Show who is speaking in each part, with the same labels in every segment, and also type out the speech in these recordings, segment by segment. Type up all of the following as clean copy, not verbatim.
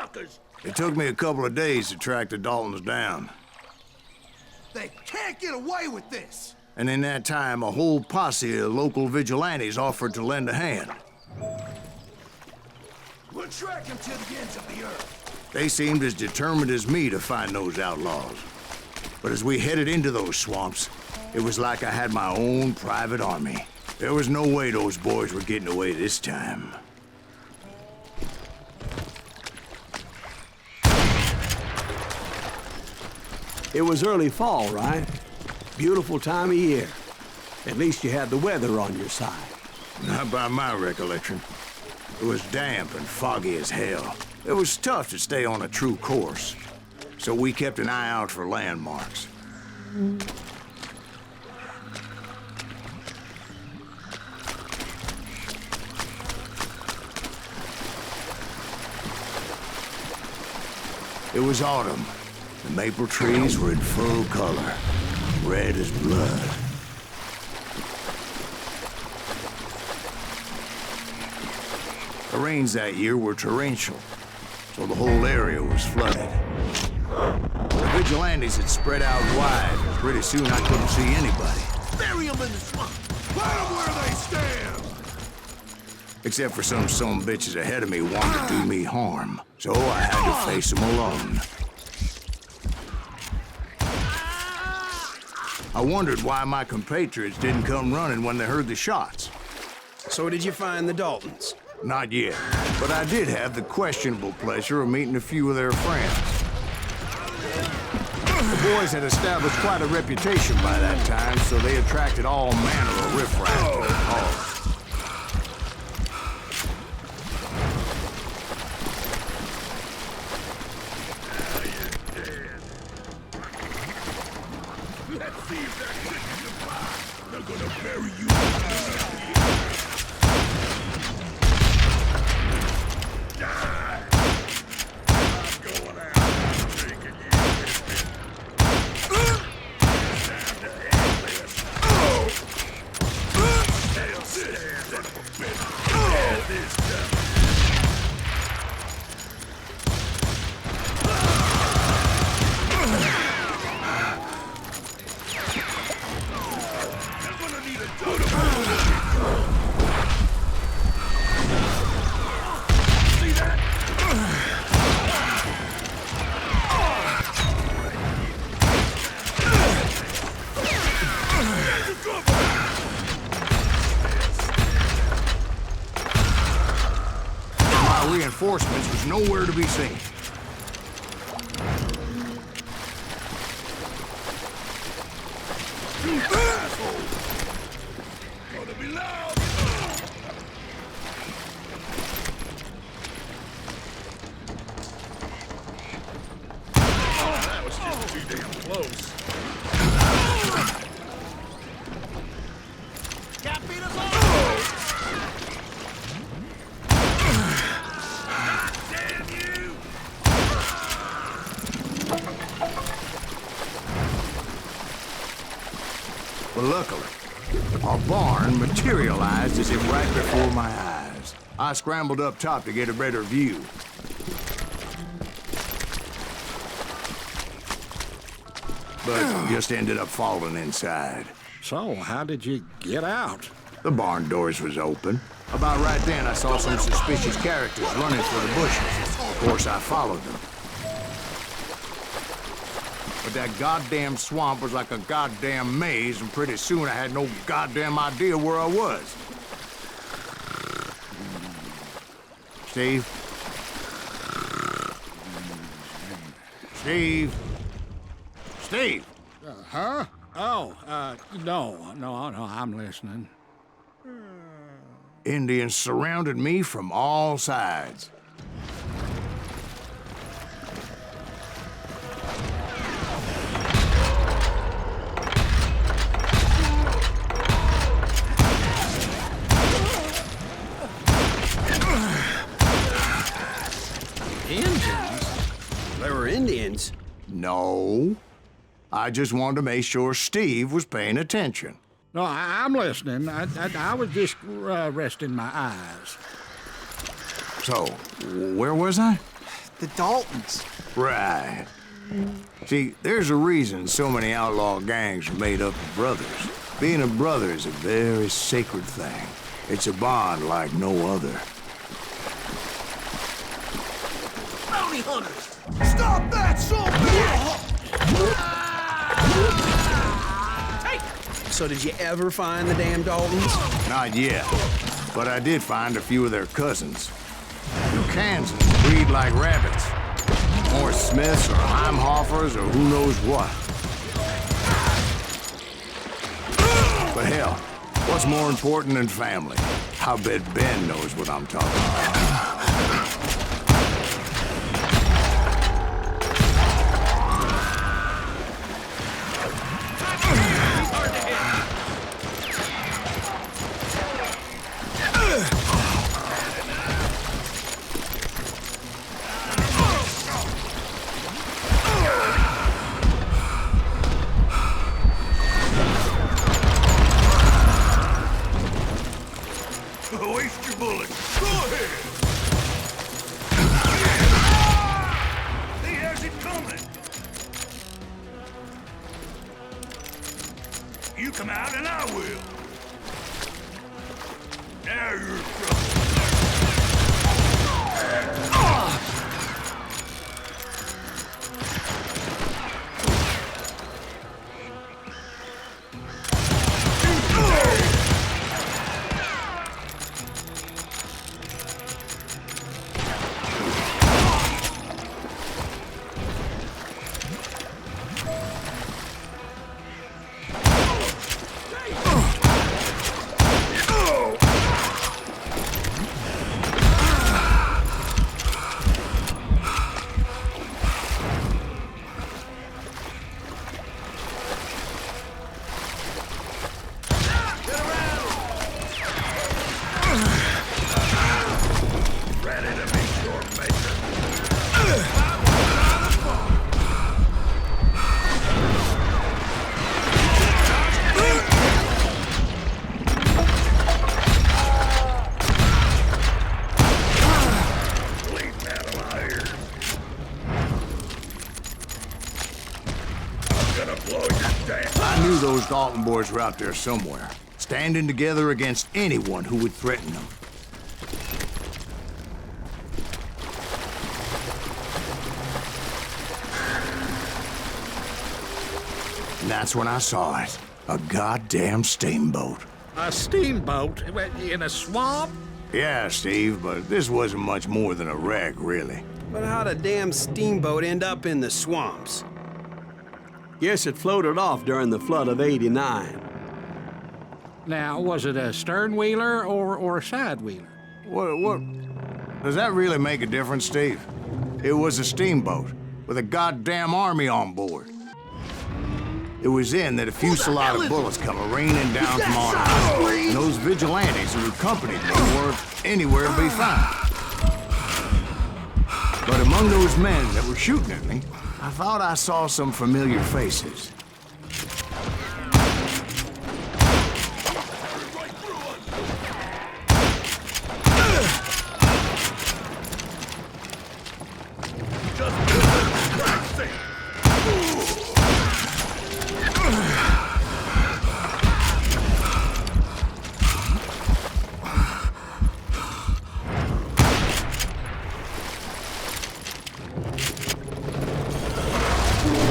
Speaker 1: motherfuckers!
Speaker 2: It took me a couple of days to track the Daltons down.
Speaker 1: They can't get away with this!
Speaker 2: And in that time, a whole posse of local vigilantes offered to lend a hand.
Speaker 1: We'll track them to the ends of the earth.
Speaker 2: They seemed as determined as me to find those outlaws. But as we headed into those swamps, it was like I had my own private army. There was no way those boys were getting away this time.
Speaker 3: It was early fall, right? Beautiful time of year. At least you had the weather on your side.
Speaker 2: Not by my recollection. It was damp and foggy as hell. It was tough to stay on a true course, so we kept an eye out for landmarks. It was autumn. The maple trees were in full color, red as blood. The rains that year were torrential, so the whole area was flooded. The vigilantes had spread out wide, and pretty soon I couldn't see anybody.
Speaker 1: Bury them in the swamp! Put them where they stand!
Speaker 2: Except for some bitches ahead of me wanting to do me harm, so I had to face them alone. I wondered why my compatriots didn't come running when they heard the shots.
Speaker 4: So did you find the Daltons?
Speaker 2: Not yet, but I did have the questionable pleasure of meeting a few of their friends. The boys had established quite a reputation by that time, so they attracted all manner of riffraff to their cause.
Speaker 1: Let's see if that chicken can fly. They're gonna bury you alive. Die! I'm going out. I'm taking you with me. Time to end this. They'll stand, son of a bitch. Get this done.
Speaker 2: Reinforcements was nowhere to be seen.
Speaker 1: Gonna be loud. Oh, that was just too damn close. Can't beat us all.
Speaker 2: But luckily, our barn materialized as if right before my eyes. I scrambled up top to get a better view. But just ended up falling inside.
Speaker 5: So, how did you get out?
Speaker 2: The barn doors was open. About right then, I saw some suspicious characters running for the bushes. Of course, I followed them. But that goddamn swamp was like a goddamn maze, and pretty soon I had no goddamn idea where I was. Steve? Steve? Steve!
Speaker 5: Huh? Oh, no, I'm listening.
Speaker 2: Indians surrounded me from all sides.
Speaker 3: There were Indians?
Speaker 2: No. I just wanted to make sure Steve was paying attention.
Speaker 5: No, I'm listening. I was just resting my eyes.
Speaker 2: So, where was I?
Speaker 4: The Daltons.
Speaker 2: Right. See, there's a reason so many outlaw gangs are made up of brothers. Being a brother is a very sacred thing. It's a bond like no other.
Speaker 1: Bounty hunters! Stop that so bitch!
Speaker 4: So did you ever find the damn Daltons?
Speaker 2: Not yet, but I did find a few of their cousins. You Kansans breed like rabbits. More Smiths or Heimhoffers or who knows what. But hell, what's more important than family? I bet Ben knows what I'm talking about.
Speaker 1: Waste your bullets. Go ahead. He has it coming. You come out and I will. Now you're in trouble.
Speaker 2: I knew those Dalton boys were out there somewhere, standing together against anyone who would threaten them. And that's when I saw it. A goddamn steamboat.
Speaker 5: A steamboat in a swamp?
Speaker 2: Yeah, Steve, but this wasn't much more than a wreck, really.
Speaker 4: But how'd a damn steamboat end up in the swamps?
Speaker 3: Guess it floated off during the flood of '89.
Speaker 5: Now, was it a stern wheeler or a side wheeler?
Speaker 2: What? Does that really make a difference, Steve? It was a steamboat with a goddamn army on board. It was then that a fusillade of bullets come raining down from on high, and those vigilantes who accompanied me weren't anywhere to be found. But among those men that were shooting at me, I thought I saw some familiar faces.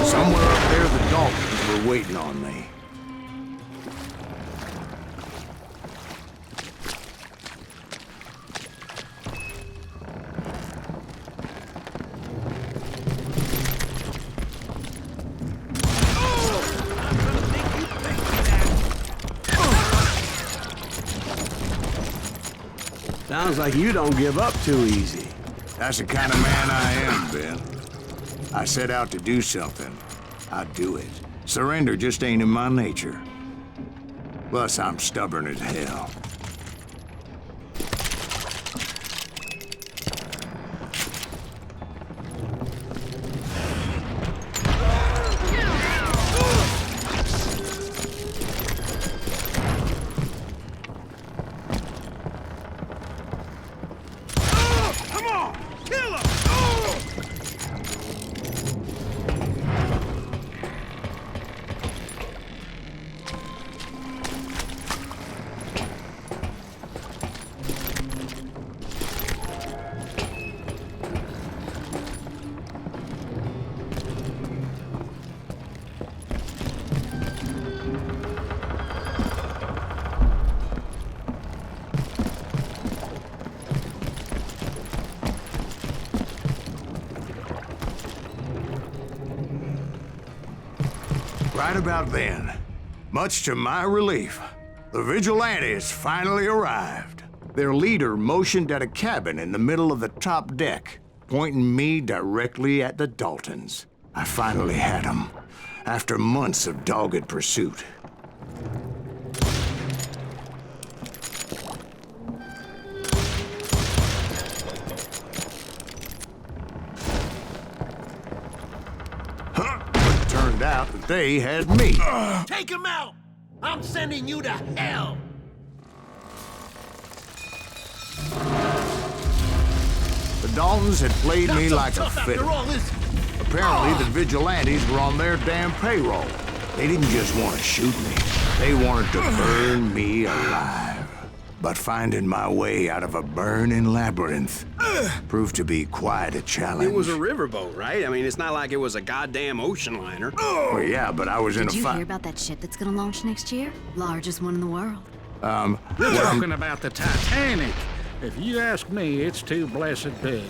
Speaker 2: Somewhere up there, the Daltons were waiting on me.
Speaker 3: Sounds like you don't give up too easy.
Speaker 2: That's the kind of man I am, Ben. I set out to do something. I do it. Surrender just ain't in my nature. Plus, I'm stubborn as hell.
Speaker 1: Come on! Kill him!
Speaker 2: Right about then, much to my relief, the vigilantes finally arrived. Their leader motioned at a cabin in the middle of the top deck, pointing me directly at the Daltons. I finally had them, after months of dogged pursuit. Turned out that they had me.
Speaker 6: Take him out! I'm sending you to hell!
Speaker 2: The Daltons had played me
Speaker 6: Not so
Speaker 2: like a
Speaker 6: tough after
Speaker 2: fiddle.
Speaker 6: all, is it?
Speaker 2: Apparently, the vigilantes were on their damn payroll. They didn't just want to shoot me. They wanted to burn me alive. But finding my way out of a burning labyrinth proved to be quite a challenge.
Speaker 4: It was a riverboat, right? I mean, it's not like it was a goddamn ocean liner.
Speaker 2: Well, yeah, but I was in a
Speaker 7: Did you
Speaker 2: fight.
Speaker 7: hear about that ship that's gonna launch next year? Largest one in the world.
Speaker 5: You're talking about the Titanic. If you ask me, it's too blessed big.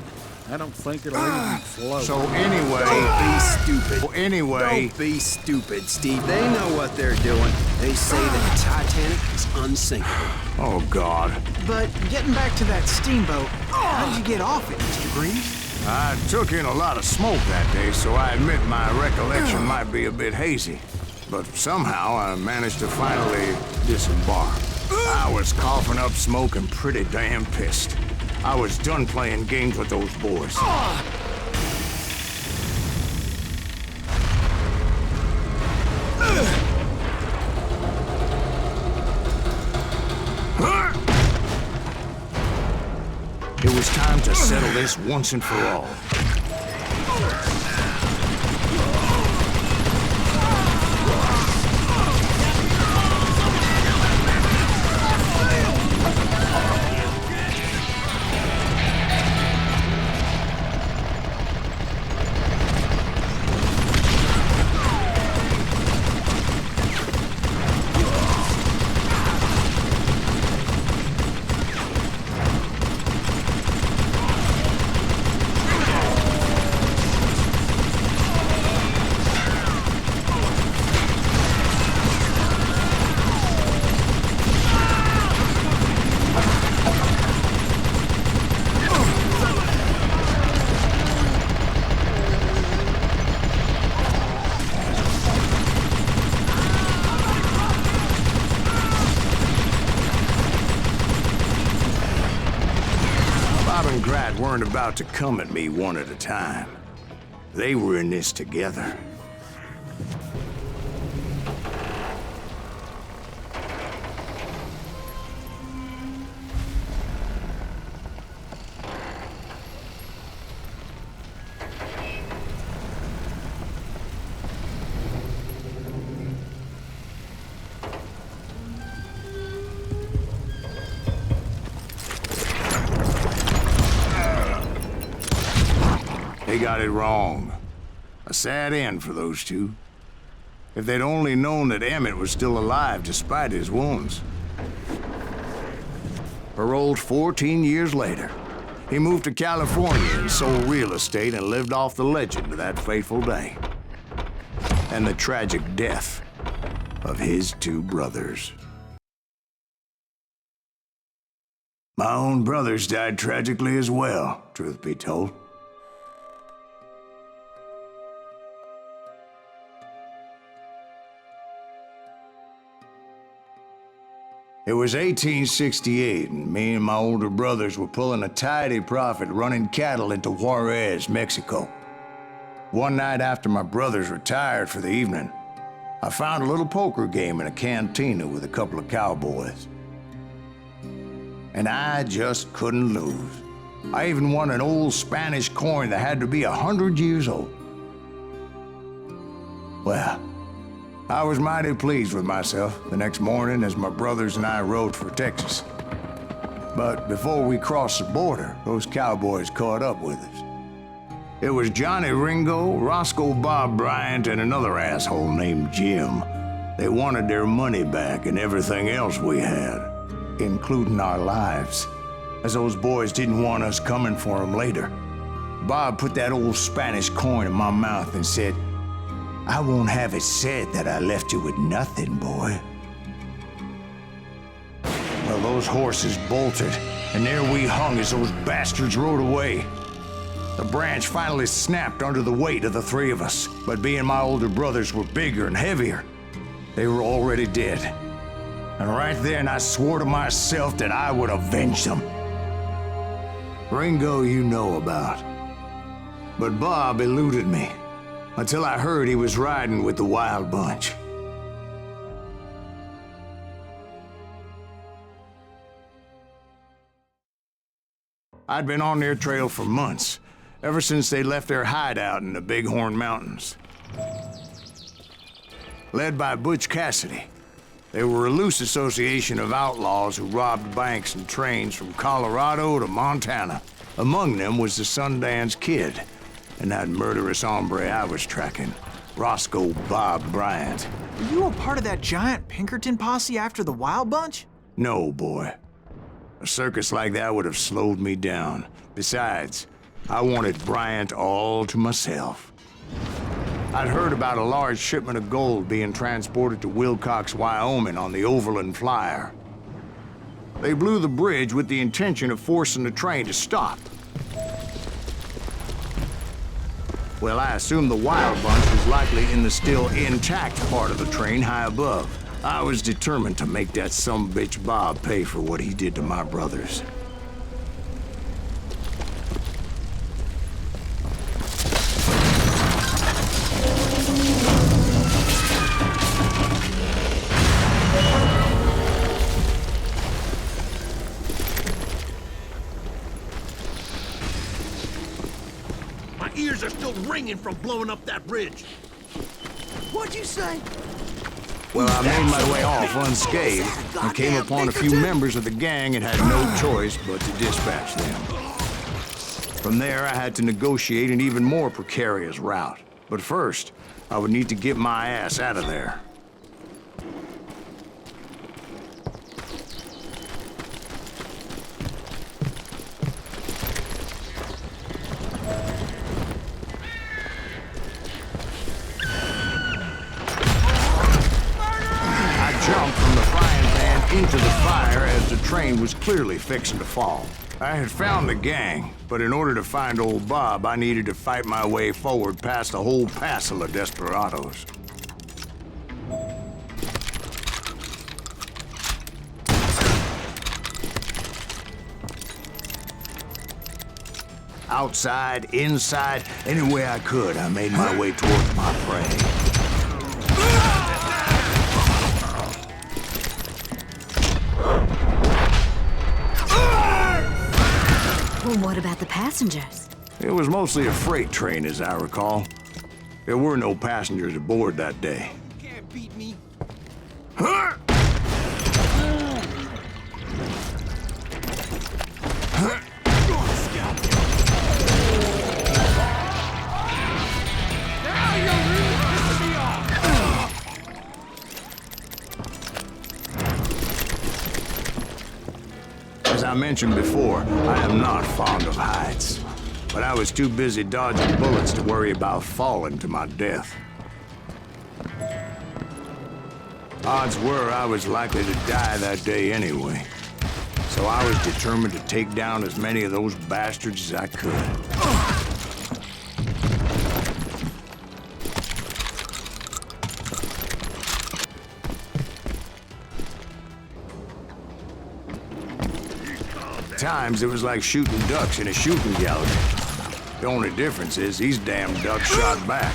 Speaker 5: I don't think it'll even float.
Speaker 2: So anyway...
Speaker 4: Don't be stupid.
Speaker 2: Well, anyway...
Speaker 4: Don't be stupid, Steve. They know what they're doing. They say that the Titanic is unsinkable.
Speaker 2: Oh, God.
Speaker 8: But getting back to that steamboat, how did you get off it, Mr. Greaves?
Speaker 2: I took in a lot of smoke that day, so I admit my recollection might be a bit hazy. But somehow I managed to finally disembark. I was coughing up smoke and pretty damn pissed. I was done playing games with those boys. It was time to settle this once and for all. Weren't about to come at me one at a time. They were in this together. They got it wrong. A sad end for those two. If they'd only known that Emmett was still alive despite his wounds. Paroled 14 years later, he moved to California and sold real estate and lived off the legend of that fateful day. And the tragic death of his two brothers. My own brothers died tragically as well, truth be told. It was 1868, and me and my older brothers were pulling a tidy profit running cattle into Juarez, Mexico. One night after my brothers retired for the evening, I found a little poker game in a cantina with a couple of cowboys. And I just couldn't lose. I even won an old Spanish coin that had to be 100 years old. Well, I was mighty pleased with myself the next morning as my brothers and I rode for Texas. But before we crossed the border, those cowboys caught up with us. It was Johnny Ringo, Roscoe Bob Bryant, and another asshole named Jim. They wanted their money back and everything else we had, including our lives, as those boys didn't want us coming for them later. Bob put that old Spanish coin in my mouth and said, I won't have it said that I left you with nothing, boy. Well, those horses bolted, and there we hung as those bastards rode away. The branch finally snapped under the weight of the three of us, but being my older brothers were bigger and heavier, they were already dead. And right then I swore to myself that I would avenge them. Ringo you know about. But Bob eluded me, until I heard he was riding with the Wild Bunch. I'd been on their trail for months, ever since they left their hideout in the Bighorn Mountains. Led by Butch Cassidy, they were a loose association of outlaws who robbed banks and trains from Colorado to Montana. Among them was the Sundance Kid, and that murderous hombre I was tracking, Roscoe Bob Bryant.
Speaker 8: Were you a part of that giant Pinkerton posse after the Wild Bunch?
Speaker 2: No, boy. A circus like that would have slowed me down. Besides, I wanted Bryant all to myself. I'd heard about a large shipment of gold being transported to Wilcox, Wyoming on the Overland Flyer. They blew the bridge with the intention of forcing the train to stop. Well, I assumed the Wild Bunch was likely in the still intact part of the train high above. I was determined to make that sumbitch Bob pay for what he did to my brothers.
Speaker 6: My ears are still ringing from blowing up that bridge. What'd you say?
Speaker 2: Well, I made my way off unscathed and came upon a few members of the gang and had no choice but to dispatch them. From there, I had to negotiate an even more precarious route. But first, I would need to get my ass out of there. Jumped from the frying pan into the fire as the train was clearly fixing to fall. I had found the gang, but in order to find old Bob, I needed to fight my way forward past a whole passel of desperados. Outside, inside, any way I could, I made my way towards my prey.
Speaker 7: Well, what about the passengers?
Speaker 2: It was mostly a freight train, as I recall. There were no passengers aboard that day.
Speaker 6: Can't beat me.
Speaker 2: As I mentioned before, I am not fond of heights. But I was too busy dodging bullets to worry about falling to my death. Odds were I was likely to die that day anyway. So I was determined to take down as many of those bastards as I could. At times, it was like shooting ducks in a shooting gallery. The only difference is these damn ducks shot back.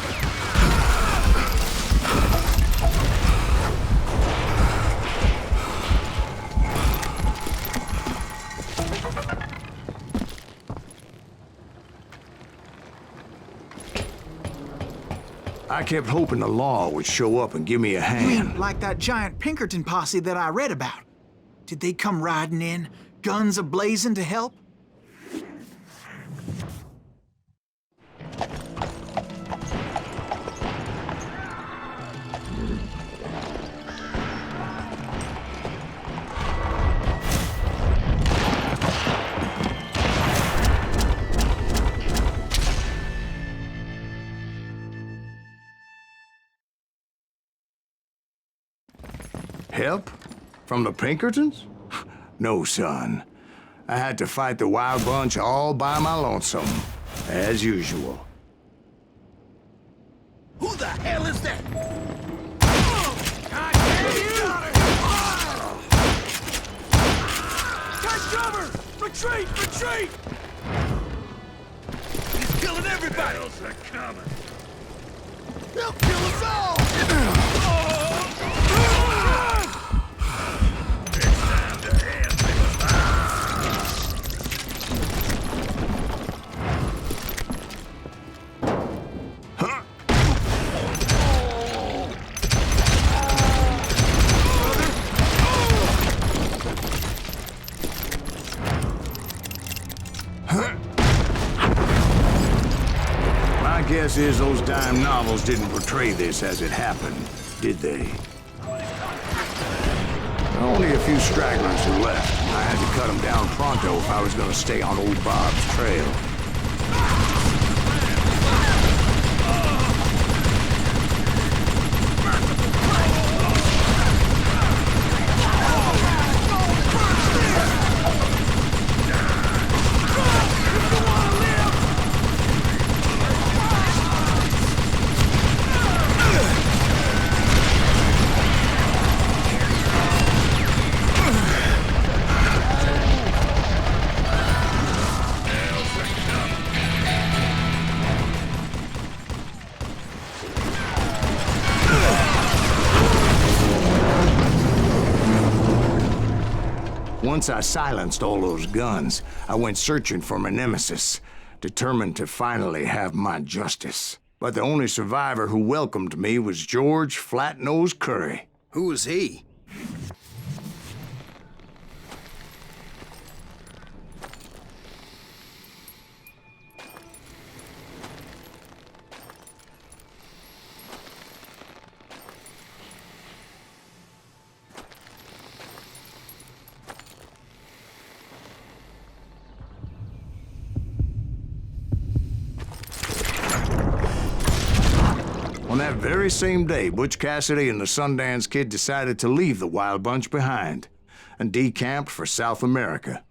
Speaker 2: I kept hoping the law would show up and give me a
Speaker 8: You
Speaker 2: hand.
Speaker 8: mean like that giant Pinkerton posse that I read about? Did they come riding in, guns a-blazing to help?
Speaker 2: help? From the Pinkertons? No, son. I had to fight the Wild Bunch all by my lonesome, as usual.
Speaker 6: Who the hell is that? God damn you! Take cover! Retreat! Retreat! He's killing everybody!
Speaker 1: They're coming.
Speaker 6: They'll kill us all!
Speaker 1: It's time to end this.
Speaker 2: My guess is those dime novels didn't portray this as it happened, did they? Only a few stragglers who left. I had to cut them down pronto if I was going to stay on old Bob's trail. Once I silenced all those guns, I went searching for my nemesis, determined to finally have my justice. But the only survivor who welcomed me was George Flat-Nosed Curry.
Speaker 4: Who was he?
Speaker 2: On that very same day, Butch Cassidy and the Sundance Kid decided to leave the Wild Bunch behind and decamped for South America.